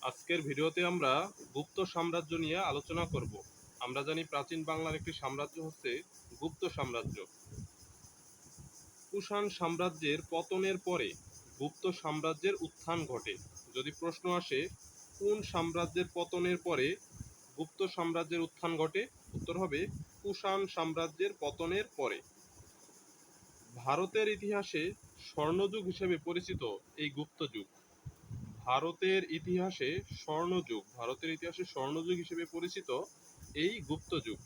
আজকের ভিডিওতে আমরা গুপ্ত সাম্রাজ্য নিয়ে আলোচনা করব। আমরা জানি প্রাচীন বাংলার একটি সাম্রাজ্য হচ্ছে গুপ্ত সাম্রাজ্য। কুষাণ সাম্রাজ্যের পতনের পরে গুপ্ত সাম্রাজ্যের উত্থান ঘটে। যদি প্রশ্ন আসে কোন সাম্রাজ্যের পতনের পরে গুপ্ত সাম্রাজ্যের উত্থান ঘটে, উত্তর হবে কুষাণ সাম্রাজ্যের পতনের পরে। ভারতের ইতিহাসে স্বর্ণযুগ হিসেবে পরিচিত এই গুপ্ত যুগ। ভারতের ইতিহাসে স্বর্ণযুগ হিসেবে পরিচিত এই গুপ্ত যুগ।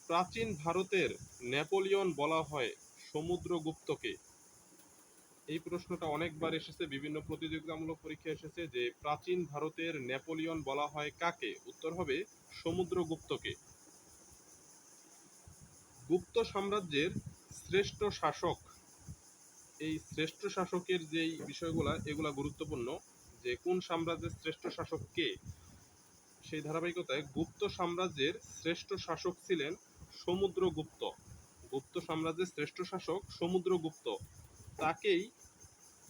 প্রাচীন ভারতের নেপোলিয়ন বলা হয় সমুদ্রগুপ্তকে। এই প্রশ্নটা অনেকবার এসেছে, বিভিন্ন প্রতিযোগিতামূলক পরীক্ষা এসেছে যে প্রাচীন ভারতের নেপোলিয়ন বলা হয় কাকে, উত্তর হবে সমুদ্রগুপ্তকে। গুপ্ত সাম্রাজ্যের শ্রেষ্ঠ শাসক, এই শ্রেষ্ঠ শাসকের যেই বিষয়গুলা এগুলা গুরুত্বপূর্ণ, যে কোন সাম্রাজ্যের শ্রেষ্ঠ শাসক কে। সেই ধারাবাহিকতায় গুপ্ত সাম্রাজ্যের শ্রেষ্ঠ শাসক ছিলেন সমুদ্রগুপ্ত। গুপ্ত সাম্রাজ্যের শ্রেষ্ঠ শাসক সমুদ্রগুপ্ত। তাকেই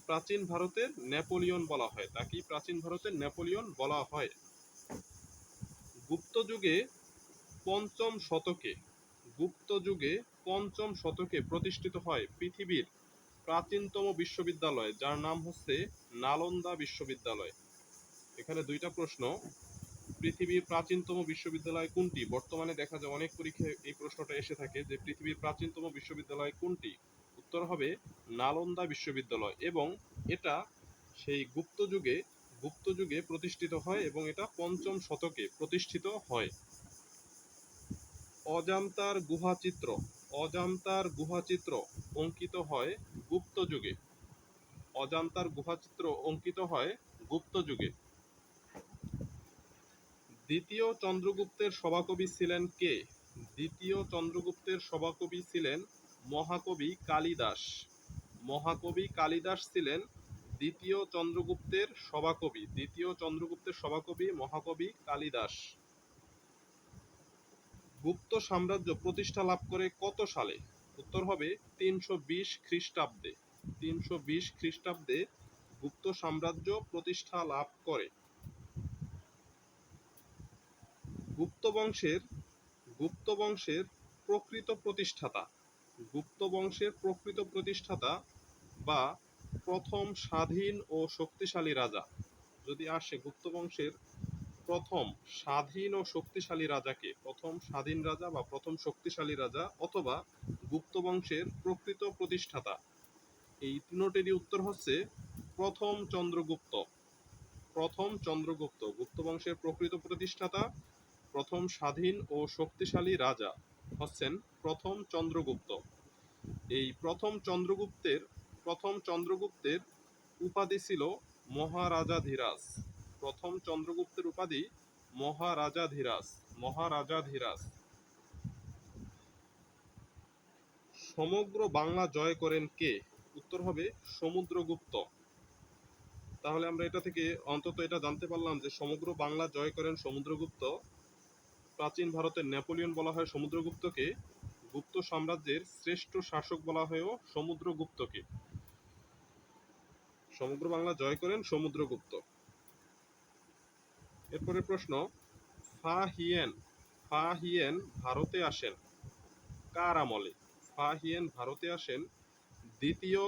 প্রাচীন ভারতের নেপোলিয়ন বলা হয়। গুপ্ত যুগে পঞ্চম শতকে প্রতিষ্ঠিত হয় পৃথিবীর প্রাচীনতম বিশ্ববিদ্যালয়, যার নাম হচ্ছে নালন্দা বিশ্ববিদ্যালয়। এখানে দুইটা প্রশ্ন, পৃথিবীর প্রাচীনতম বিশ্ববিদ্যালয় কোনটি? বর্তমানে দেখা যায় অনেক পরীক্ষায় এই প্রশ্নটা এসে থাকে যে পৃথিবীর প্রাচীনতম বিশ্ববিদ্যালয় কোনটি, উত্তর হবে নালন্দা বিশ্ববিদ্যালয়। এবং এটা সেই গুপ্ত যুগে প্রতিষ্ঠিত হয় এবং এটা পঞ্চম শতকে প্রতিষ্ঠিত হয়। অজান্তার গুহাচিত্র অঙ্কিত হয় গুপ্ত যুগে। দ্বিতীয় চন্দ্রগুপ্তের সভাকবি ছিলেন কে? দ্বিতীয় চন্দ্রগুপ্তের সভাকবি ছিলেন মহাকবি কালিদাস। মহাকবি কালিদাস ছিলেন দ্বিতীয় চন্দ্রগুপ্তের সভাকবি মহাকবি কালিদাস। গুপ্ত সাম্রাজ্য প্রতিষ্ঠা লাভ করে কত সালে? উত্তর হবে 320 খ্রিস্টাব্দে। 320 খ্রিস্টাব্দে গুপ্ত সাম্রাজ্য প্রতিষ্ঠা লাভ করে। গুপ্ত বংশের প্রকৃত প্রতিষ্ঠাতা বা প্রথম স্বাধীন ও শক্তিশালী রাজা, যদি আসে গুপ্ত বংশের প্রথম স্বাধীন ও শক্তিশালী রাজাকে, প্রথম স্বাধীন রাজা বা প্রথম শক্তিশালী রাজা অথবা গুপ্ত বংশের প্রকৃত প্রতিষ্ঠাতা, এই তিনটেরই উত্তর হচ্ছে প্রথম চন্দ্রগুপ্ত। গুপ্ত বংশের প্রকৃত প্রতিষ্ঠাতা, প্রথম স্বাধীন ও শক্তিশালী রাজা হচ্ছেন প্রথম চন্দ্রগুপ্ত। এই প্রথম চন্দ্রগুপ্তের উপাধি ছিল মহারাজাধিরাজ। প্রথম চন্দ্রগুপ্তের উপাধি মহারাজাধিরাজ। সমগ্র বাংলা জয় করেন কে? উত্তর হবে সমুদ্রগুপ্ত। তাহলে আমরা এটা থেকে অন্তত এটা জানতে পারলাম যে সমগ্র বাংলা জয় করেন সমুদ্রগুপ্ত। প্রাচীন ভারতের নেপোলিয়ন বলা হয় সমুদ্রগুপ্তকে। গুপ্ত সাম্রাজ্যের শ্রেষ্ঠ শাসক বলা হয়েও সমুদ্রগুপ্তকে। সমগ্র বাংলা জয় করেন সমুদ্রগুপ্ত। এরপরে প্রশ্ন, ফা হিয়েন ভারতে আসেন কার আমলে? ফা হিয়েন ভারতে আসেন দ্বিতীয়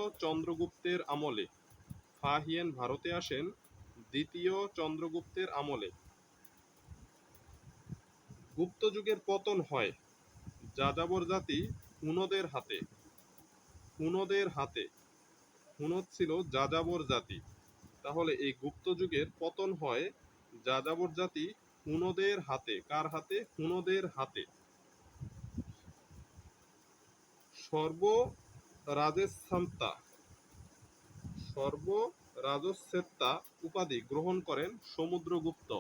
চন্দ্রগুপ্তের আমলে। গুপ্ত যুগের পতন হয় যাযাবর জাতি হুনদের হাতে। হুনদ ছিল যাযাবর জাতি। তাহলে এই গুপ্ত যুগের পতন হয় যাযাবর জাতি হুনদের হাতে। কার হাতে? হুনদের হাতে। সর্বরাজস্বেত্তা উপাধি গ্রহণ করেন সমুদ্রগুপ্ত।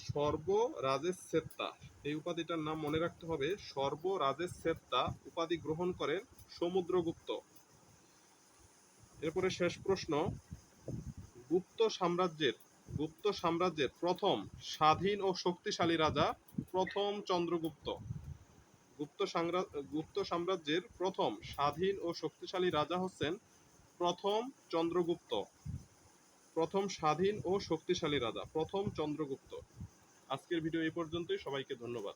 সর্বরাজস্বেত্তা, এই উপাধিটার নাম মনে রাখতে হবে। সর্বরাজস্বেত্তা উপাধি গ্রহণ করেন সমুদ্রগুপ্ত। এরপরে শেষ প্রশ্ন, গুপ্ত সাম্রাজ্যের প্রথম স্বাধীন ও শক্তিশালী রাজা প্রথম চন্দ্রগুপ্ত। গুপ্ত সাম্রাজ্যের প্রথম স্বাধীন ও শক্তিশালী রাজা হচ্ছেন প্রথম চন্দ্রগুপ্ত। প্রথম স্বাধীন ও শক্তিশালী রাজা প্রথম চন্দ্রগুপ্ত। আজকের ভিডিও এই পর্যন্তই, সবাইকে ধন্যবাদ।